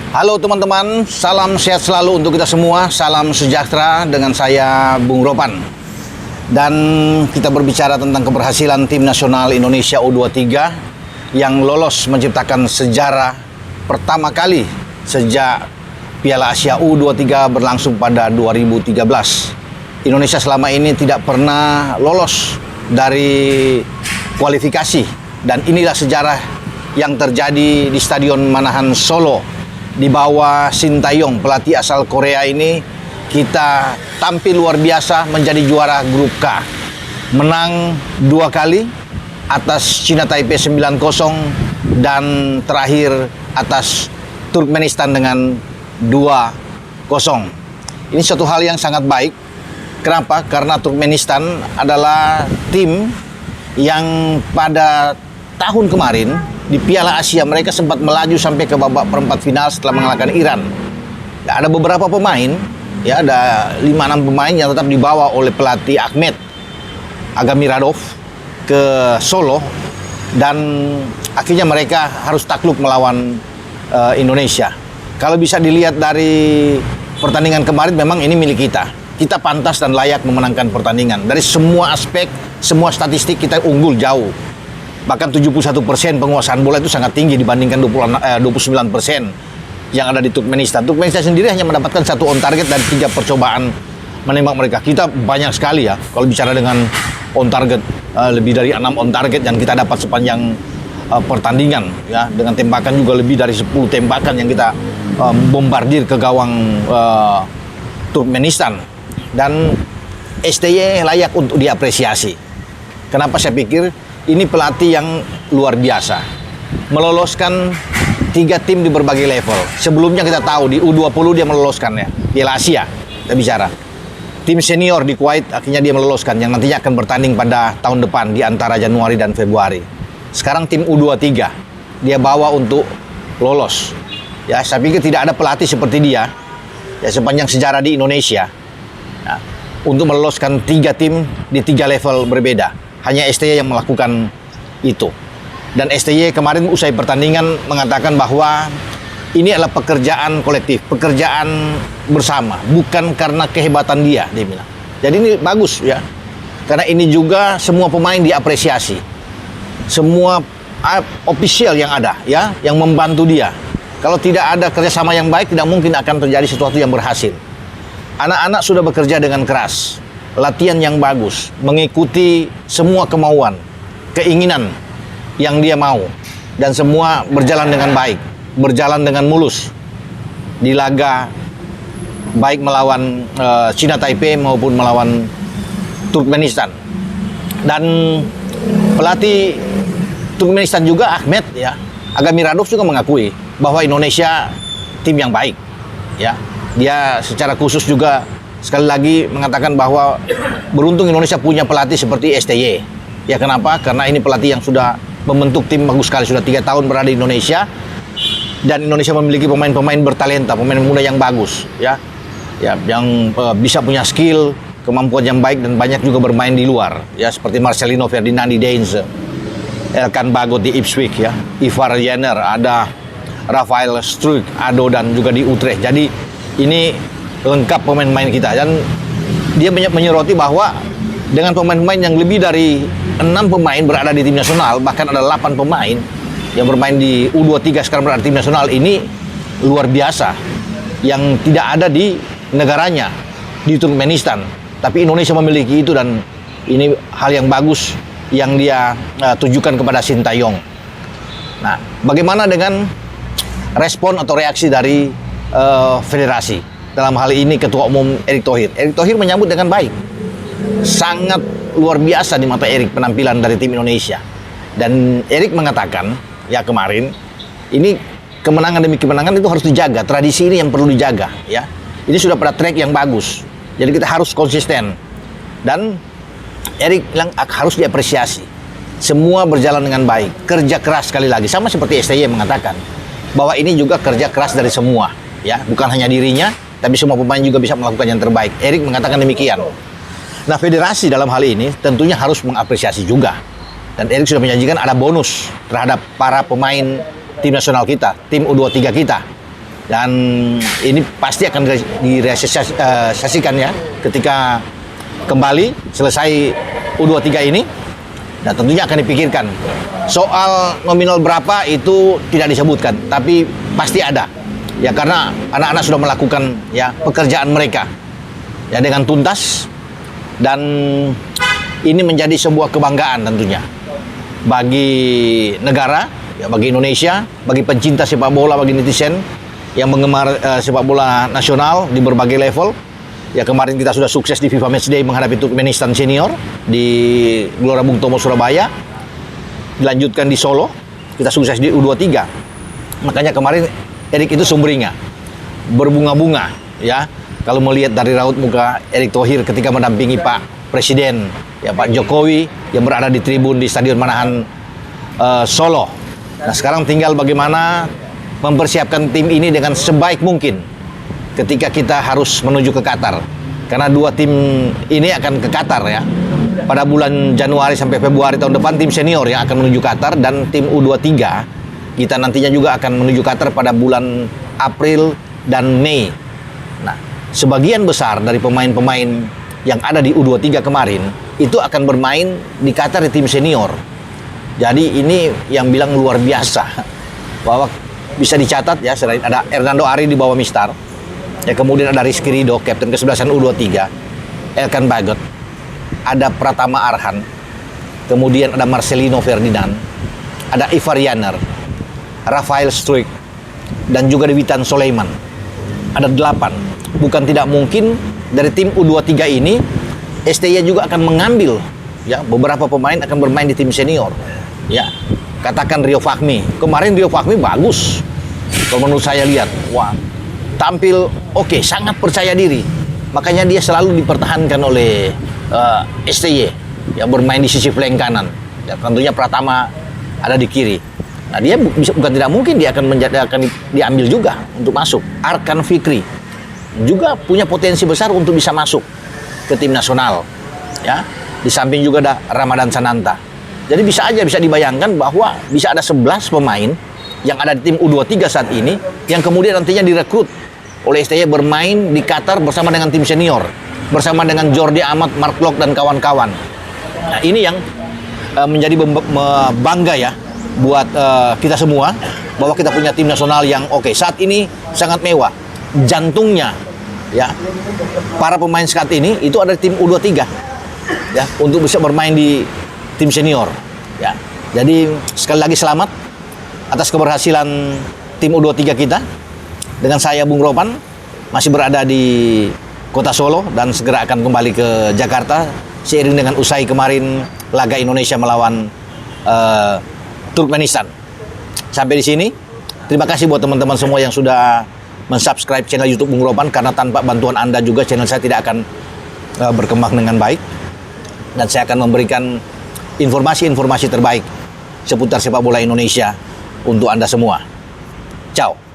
Halo teman-teman, salam sehat selalu untuk kita semua, salam sejahtera dengan saya Bung Ropan. Dan kita berbicara tentang keberhasilan tim nasional Indonesia U23 yang lolos menciptakan sejarah pertama kali sejak Piala Asia U23 berlangsung pada 2013. Indonesia selama ini tidak pernah lolos dari kualifikasi, dan inilah sejarah yang terjadi di Stadion Manahan Solo. Di bawah Shin Tae-yong, pelatih asal Korea ini, kita tampil luar biasa menjadi juara grup K. Menang 2 kali atas China Taipei 9-0 dan terakhir atas Turkmenistan dengan 2-0. Ini suatu hal yang sangat baik. Kenapa? Karena Turkmenistan adalah tim yang pada tahun kemarin di Piala Asia mereka sempat melaju sampai ke babak perempat final setelah mengalahkan Iran. Ya, ada beberapa pemain, ya ada 5-6 pemain yang tetap dibawa oleh pelatih Ahmet Agamiradov ke Solo, dan akhirnya mereka harus takluk melawan Indonesia. Kalau bisa dilihat dari pertandingan kemarin, memang ini milik kita. Kita pantas dan layak memenangkan pertandingan. Dari semua aspek, semua statistik kita unggul jauh. Bahkan 71% penguasaan bola itu sangat tinggi dibandingkan 29% yang ada di Turkmenistan. Turkmenistan sendiri hanya mendapatkan 1 on target dari 3 percobaan menembak mereka. Kita banyak sekali ya, kalau bicara dengan on target, lebih dari 6 on target yang kita dapat sepanjang pertandingan. Ya, dengan tembakan juga lebih dari 10 tembakan yang kita bombardir ke gawang Turkmenistan. Dan STY layak untuk diapresiasi. Kenapa saya pikir ini pelatih yang luar biasa, meloloskan 3 tim di berbagai level. Sebelumnya kita tahu di U20 dia meloloskan ya, Piala Asia kita bicara. Tim senior di Kuwait akhirnya dia meloloskan, yang nantinya akan bertanding pada tahun depan di antara Januari dan Februari. Sekarang tim U23 dia bawa untuk lolos. Ya, saya pikir tidak ada pelatih seperti dia ya sepanjang sejarah di Indonesia ya, untuk meloloskan 3 tim di 3 level berbeda. Hanya STY yang melakukan itu. Dan STY kemarin usai pertandingan mengatakan bahwa ini adalah pekerjaan kolektif, pekerjaan bersama, bukan karena kehebatan dia bilang. Jadi ini bagus ya. Karena ini juga semua pemain diapresiasi. Semua official yang ada ya, yang membantu dia. Kalau tidak ada kerjasama yang baik, tidak mungkin akan terjadi sesuatu yang berhasil. Anak-anak sudah bekerja dengan keras, latihan yang bagus, mengikuti semua kemauan, keinginan yang dia mau, dan semua berjalan dengan baik, berjalan dengan mulus di laga baik melawan China Taipei maupun melawan Turkmenistan. Dan pelatih Turkmenistan juga Ahmet ya Agamiradov juga mengakui bahwa Indonesia tim yang baik ya. Dia secara khusus juga sekali lagi mengatakan bahwa beruntung Indonesia punya pelatih seperti STY. Ya, kenapa? Karena ini pelatih yang sudah membentuk tim bagus sekali, sudah 3 tahun berada di Indonesia, dan Indonesia memiliki pemain-pemain bertalenta, pemain muda yang bagus, ya, yang bisa punya skill, kemampuan yang baik, dan banyak juga bermain di luar, ya, seperti Marcelino Ferdinandi Deinze, Elkan Bagot di Ipswich, ya, Ivar Jenner, ada Rafael Struijk, Ado, dan juga di Utrecht. Jadi ini lengkap pemain-pemain kita, dan dia banyak menyoroti bahwa dengan pemain-pemain yang lebih dari 6 pemain berada di tim nasional, bahkan ada 8 pemain yang bermain di U23 sekarang berada di tim nasional, ini luar biasa yang tidak ada di negaranya, di Turkmenistan. Tapi Indonesia memiliki itu, dan ini hal yang bagus yang dia tujukan kepada Shin Tae-yong. Nah, bagaimana dengan respon atau reaksi dari federasi? Dalam hal ini Ketua Umum Erick Thohir. Erick Thohir menyambut dengan baik. Sangat luar biasa di mata Erick penampilan dari tim Indonesia. Dan Erick mengatakan, ya kemarin, ini kemenangan demi kemenangan itu harus dijaga. Tradisi ini yang perlu dijaga. Ya, ini sudah pada track yang bagus. Jadi kita harus konsisten. Dan Erick bilang harus diapresiasi. Semua berjalan dengan baik. Kerja keras sekali lagi. Sama seperti STY mengatakan bahwa ini juga kerja keras dari semua. Ya, bukan hanya dirinya, tapi semua pemain juga bisa melakukan yang terbaik. Erick mengatakan demikian. Nah, federasi dalam hal ini tentunya harus mengapresiasi juga. Dan Erick sudah menjanjikan ada bonus terhadap para pemain tim nasional kita, tim U23 kita. Dan ini pasti akan direalisasikan ya ketika kembali selesai U23 ini. Dan tentunya akan dipikirkan. Soal nominal berapa itu tidak disebutkan, tapi pasti ada. Ya karena anak-anak sudah melakukan ya pekerjaan mereka ya dengan tuntas, dan ini menjadi sebuah kebanggaan tentunya bagi negara, ya bagi Indonesia, bagi pencinta sepak bola, bagi netizen yang menggemar sepak bola nasional di berbagai level. Ya kemarin kita sudah sukses di FIFA Matchday menghadapi Turkmenistan Senior di Gelora Bung Tomo Surabaya. Dilanjutkan di Solo, kita sukses di U23. Makanya kemarin Erik itu sumringah, berbunga-bunga ya. Kalau melihat dari raut muka Erick Thohir ketika mendampingi Pak Presiden, ya Pak Jokowi yang berada di tribun di Stadion Manahan Solo. Nah sekarang tinggal bagaimana mempersiapkan tim ini dengan sebaik mungkin ketika kita harus menuju ke Qatar. Karena dua tim ini akan ke Qatar ya. Pada bulan Januari sampai Februari tahun depan tim senior yang akan menuju Qatar, dan tim U23 kita nantinya juga akan menuju Qatar pada bulan April dan Mei. Nah, sebagian besar dari pemain-pemain yang ada di U23 kemarin itu akan bermain di Qatar di tim senior. Jadi ini yang bilang luar biasa bahwa bisa dicatat ya, selain ada Hernando Ari di bawah Mistar, ya kemudian ada Rizky Ridho, kapten kesebelasan U23, Elkan Bagot, ada Pratama Arhan, kemudian ada Marcelino Ferdinand, ada Ivar Yaner, Rafael Struik, dan juga Witan Sulaiman. Ada 8. Bukan tidak mungkin dari tim U23 ini STY juga akan mengambil ya beberapa pemain akan bermain di tim senior. Ya, katakan Rio Fahmi. Kemarin Rio Fahmi bagus. Kalau menurut saya lihat, wah, tampil oke, sangat percaya diri. Makanya dia selalu dipertahankan oleh STY yang bermain di sisi flank kanan. Ya, tentunya Pratama ada di kiri. Nah, dia bukan tidak mungkin dia akan diambil juga untuk masuk. Arkan Fikri juga punya potensi besar untuk bisa masuk ke tim nasional. Ya, di samping juga ada Ramadan Sananta. Jadi bisa dibayangkan bahwa bisa ada 11 pemain yang ada di tim U23 saat ini yang kemudian nantinya direkrut oleh STY bermain di Qatar bersama dengan tim senior, bersama dengan Jordi Amat, Mark Locke dan kawan-kawan. Nah, ini yang menjadi bangga ya buat kita semua, bahwa kita punya tim nasional yang oke. Saat ini sangat mewah. Jantungnya ya para pemain saat ini itu ada di tim U23 ya untuk bisa bermain di tim senior ya. Jadi sekali lagi selamat atas keberhasilan tim U23 kita. Dengan saya Bung Ropan masih berada di Kota Solo dan segera akan kembali ke Jakarta seiring dengan usai kemarin laga Indonesia melawan Turkmenistan. Sampai di sini. Terima kasih buat teman-teman semua yang sudah mensubscribe channel YouTube Bung Ropan, karena tanpa bantuan Anda juga channel saya tidak akan berkembang dengan baik. Dan saya akan memberikan informasi-informasi terbaik seputar sepak bola Indonesia untuk Anda semua. Ciao.